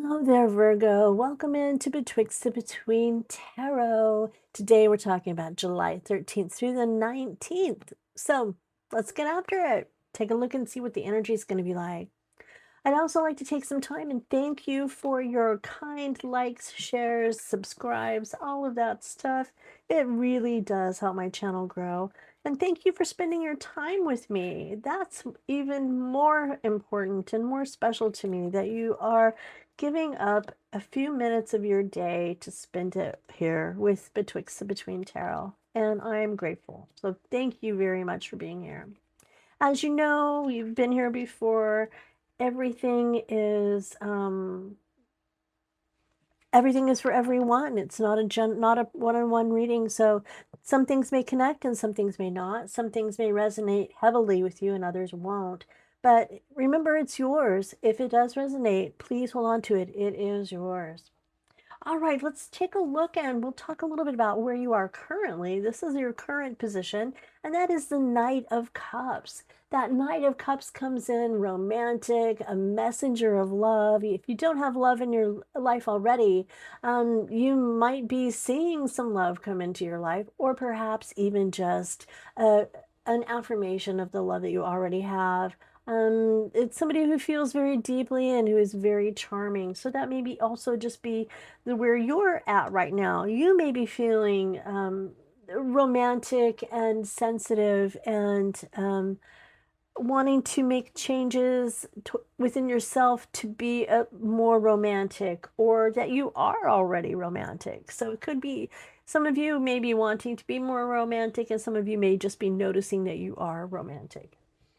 Hello there, Virgo. Welcome into Betwixt the Between Tarot. Today we're talking about July 13th through the 19th. So let's get after it. Take a look and see what the energy is going to be like. I'd also like to take some time and thank you for your kind likes, shares, subscribes, all of that stuff. It really does help my channel grow. And thank you for spending your time with me. That's even more important and more special to me that you are giving up a few minutes of your day to spend it here with Betwixt the Between Tarot. And I am grateful. So thank you very much for being here. As you know, you've been here before. Everything is everything is for everyone. It's not not a one-on-one reading, so some things may connect and some things may not. Some things may resonate heavily with you and others won't. But remember, it's yours. If it does resonate, please hold on to it. It is yours. All right, let's take a look and we'll talk a little bit about where you are currently. This is your current position, and that is the Knight of Cups. That Knight of Cups comes in romantic, a messenger of love. If you don't have love in your life already, you might be seeing some love come into your life, or perhaps even just an affirmation of the love that you already have. It's somebody who feels very deeply and who is very charming. So that maybe also just be where you're at right now. You may be feeling romantic and sensitive and wanting to make changes within yourself to be more romantic, or that you are already romantic. So it could be some of you may be wanting to be more romantic, and some of you may just be noticing that you are romantic.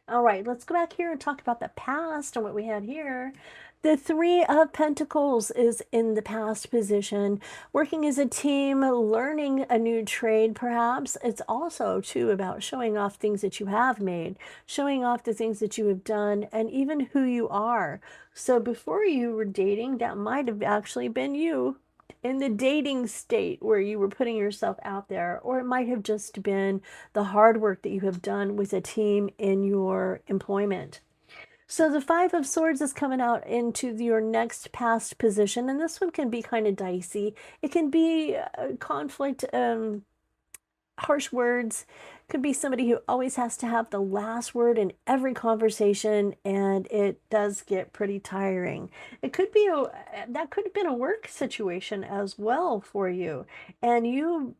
All right, let's go back here and talk about the past and what we had here. The Three of Pentacles is in the past position, working as a team, learning a new trade, perhaps. It's also, too, about showing off things that you have made, showing off the things that you have done, and even who you are. So before you were dating, that might have actually been you in the dating state where you were putting yourself out there, or it might have just been the hard work that you have done with a team in your employment. So the Five of Swords is coming out into your next past position, and this one can be kind of dicey. It can be conflict, harsh words. Could be somebody who always has to have the last word in every conversation, and it does get pretty tiring. It could be that could have been a work situation as well for you, and you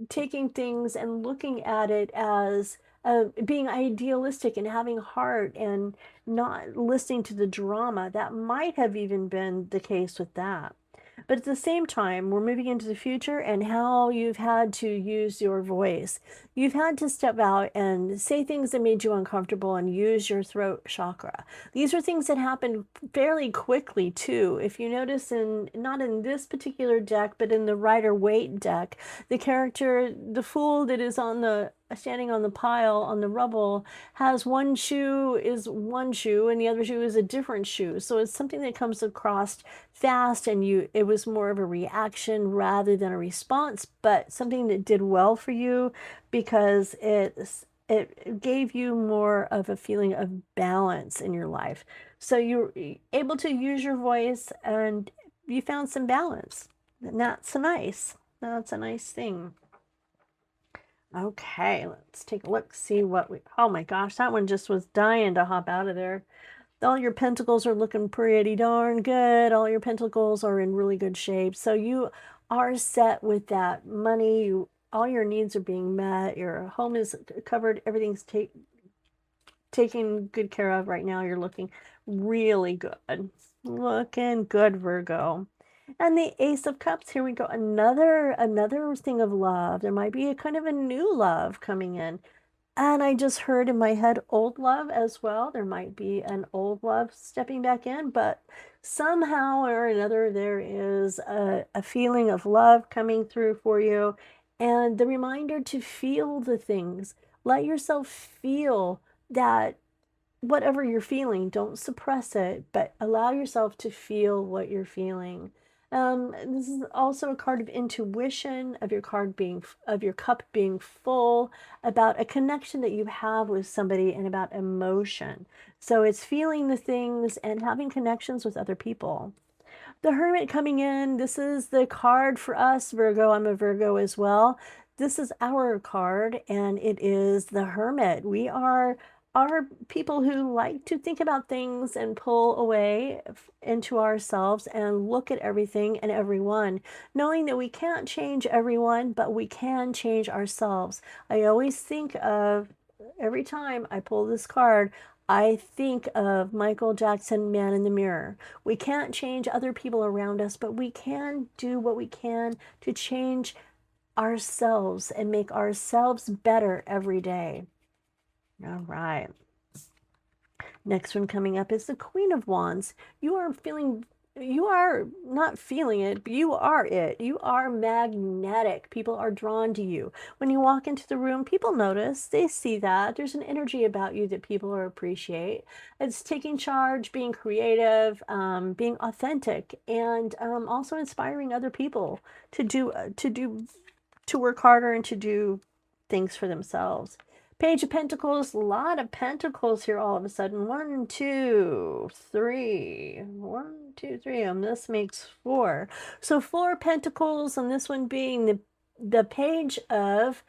taking things and looking at it as being idealistic and having heart and not listening to the drama. That might have even been the case with that. But at the same time, we're moving into the future and how you've had to use your voice. You've had to step out and say things that made you uncomfortable and use your throat chakra. These are things that happen fairly quickly too. If you notice, in not in this particular deck, but in the Rider-Waite deck, the character, the fool that is on the standing on the pile on the rubble, has one shoe is one shoe and the other shoe is a different shoe. So it's something that comes across fast, and it was more of a reaction rather than a response, but something that did well for you because it gave you more of a feeling of balance in your life. So you're able to use your voice and you found some balance. And that's nice. That's a nice thing. Okay, let's take a look, see what we, oh my gosh, that one just was dying to hop out of there. All your pentacles are looking pretty darn good. All your pentacles are in really good shape. So you are set with that money. All your needs are being met. Your home is covered. Everything's taken good care of right now. You're looking really good. Looking good, Virgo. And the Ace of Cups, here we go. Another thing of love. There might be a kind of a new love coming in. And I just heard in my head old love as well. There might be an old love stepping back in, but somehow or another, there is a feeling of love coming through for you. And the reminder to feel the things. Let yourself feel that whatever you're feeling, don't suppress it, but allow yourself to feel what you're feeling. This is also a card of intuition, of your cup being full, about a connection that you have with somebody, and about emotion. So it's feeling the things and having connections with other people. The Hermit coming in. This is the card for us, Virgo. I'm a Virgo as well. This is our card, and it is the Hermit. We are people who like to think about things and pull away into ourselves and look at everything and everyone, knowing that we can't change everyone, but we can change ourselves. I always think of, every time I pull this card, I think of Michael Jackson, Man in the Mirror. We can't change other people around us, but we can do what we can to change ourselves and make ourselves better every day. All right. Next one coming up is the Queen of Wands. You are not feeling it, but you are it. You are magnetic. People are drawn to you. When you walk into the room, people notice, they see that. There's an energy about you that people appreciate. It's taking charge, being creative, being authentic, and also inspiring other people to work harder and to do things for themselves. Page of Pentacles, a lot of pentacles here all of a sudden. 1, 2, 3. 1, 2, 3. And this makes 4. So 4 pentacles, and this one being the page of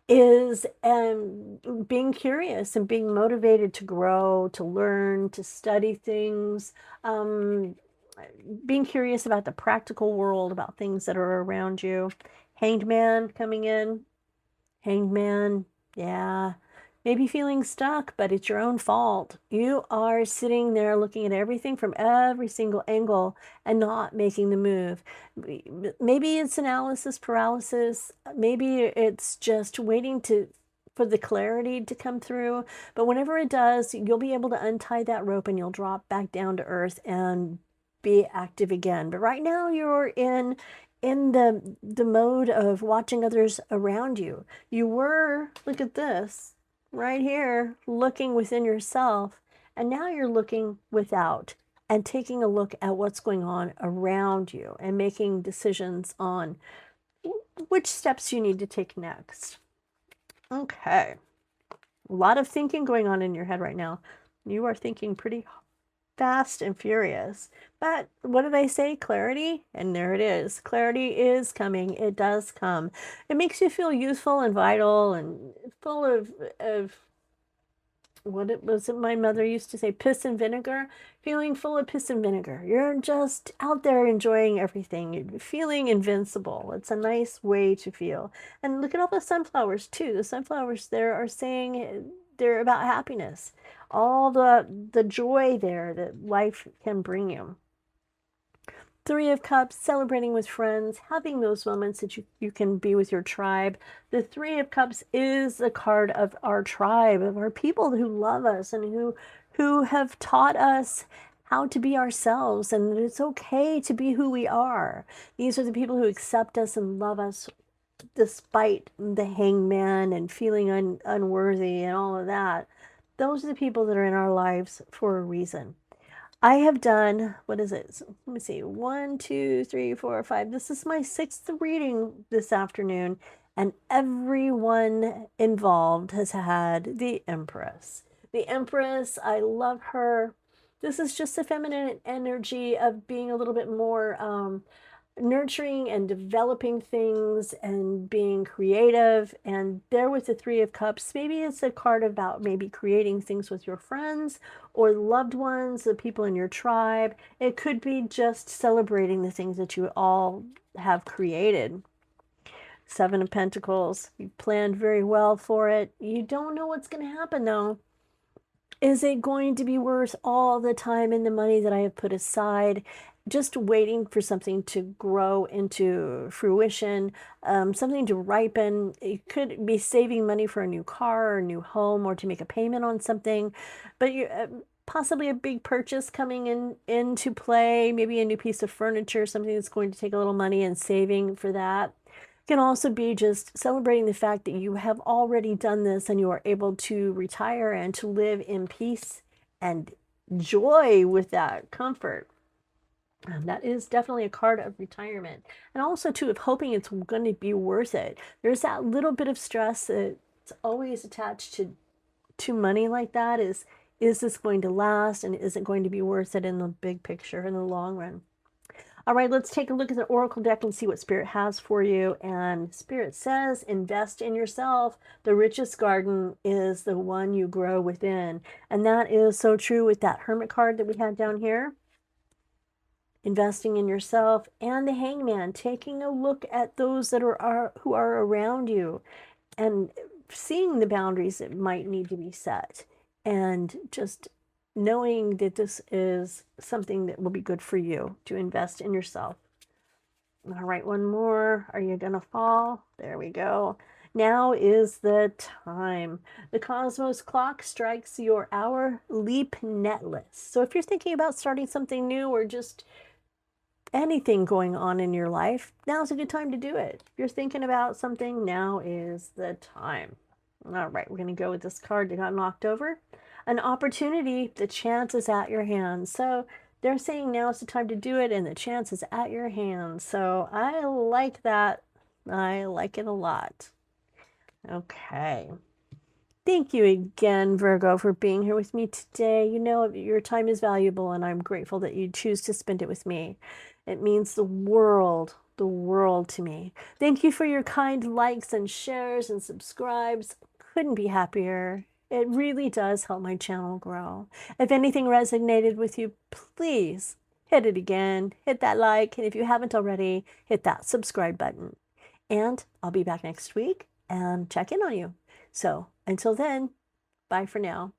is being curious and being motivated to grow, to learn, to study things, being curious about the practical world, about things that are around you. Hanged Man coming in. Hanged Man, yeah. Maybe feeling stuck, but it's your own fault. You are sitting there looking at everything from every single angle and not making the move. Maybe it's analysis paralysis. Maybe it's just waiting for the clarity to come through. But whenever it does, you'll be able to untie that rope and you'll drop back down to earth and be active again. But right now you're in the mode of watching others around you. You were, look at this, right here, looking within yourself, and now you're looking without and taking a look at what's going on around you and making decisions on which steps you need to take next. Okay. A lot of thinking going on in your head right now. You are thinking pretty fast and furious. But what did I say? Clarity? And there it is. Clarity is coming. It does come. It makes you feel youthful and vital and full of what it was it my mother used to say, piss and vinegar, feeling full of piss and vinegar. You're just out there enjoying everything. You're feeling invincible. It's a nice way to feel. And look at all the sunflowers too. The sunflowers there are saying they're about happiness. All the joy there that life can bring you. 3 of Cups, celebrating with friends, having those moments that you can be with your tribe. The 3 of Cups is the card of our tribe, of our people who love us and who have taught us how to be ourselves, and that it's okay to be who we are. These are the people who accept us and love us despite the hangman and feeling unworthy and all of that. Those are the people that are in our lives for a reason. I have done, what is it? Let me see, 1, 2, 3, 4, 5. This is my 6th reading this afternoon, and everyone involved has had the Empress. The Empress, I love her. This is just the feminine energy of being a little bit more nurturing and developing things and being creative. And there with the 3 of Cups, maybe it's a card about maybe creating things with your friends or loved ones, the people in your tribe. It could be just celebrating the things that you all have created. 7 of Pentacles, you planned very well for it. You don't know what's going to happen though. Is it going to be worth all the time and the money that I have put aside? Just waiting for something to grow into fruition, something to ripen. It could be saving money for a new car or a new home or to make a payment on something, but you possibly a big purchase coming into play, maybe a new piece of furniture, something that's going to take a little money and saving for that. It can also be just celebrating the fact that you have already done this and you are able to retire and to live in peace and joy with that comfort. That is definitely a card of retirement. And also, too, of hoping it's going to be worth it. There's that little bit of stress that's always attached to money like that. Is this going to last? And is it going to be worth it in the big picture, in the long run? All right, let's take a look at the Oracle deck and see what Spirit has for you. And Spirit says, invest in yourself. The richest garden is the one you grow within. And that is so true with that Hermit card that we had down here. Investing in yourself, and the Hangman, taking a look at those that are who are around you and seeing the boundaries that might need to be set, and just knowing that this is something that will be good for you to invest in yourself. All right, one more. Are you gonna fall? There we go. Now is the time. The cosmos clock strikes your hour. Leap netless. So if you're thinking about starting something new, or just anything going on in your life, now's a good time to do it. If you're thinking about something, now is the time. All right, we're going to go with this card that got knocked over. An opportunity, the chance is at your hands. So they're saying now is the time to do it, and the chance is at your hands. So I like that. I like it a lot. Okay. Thank you again, Virgo, for being here with me today. You know, your time is valuable, and I'm grateful that you choose to spend it with me. It means the world to me. Thank you for your kind likes and shares and subscribes. Couldn't be happier. It really does help my channel grow. If anything resonated with you, please hit it again, hit that like, and if you haven't already, hit that subscribe button. And I'll be back next week and check in on you. So until then, bye for now.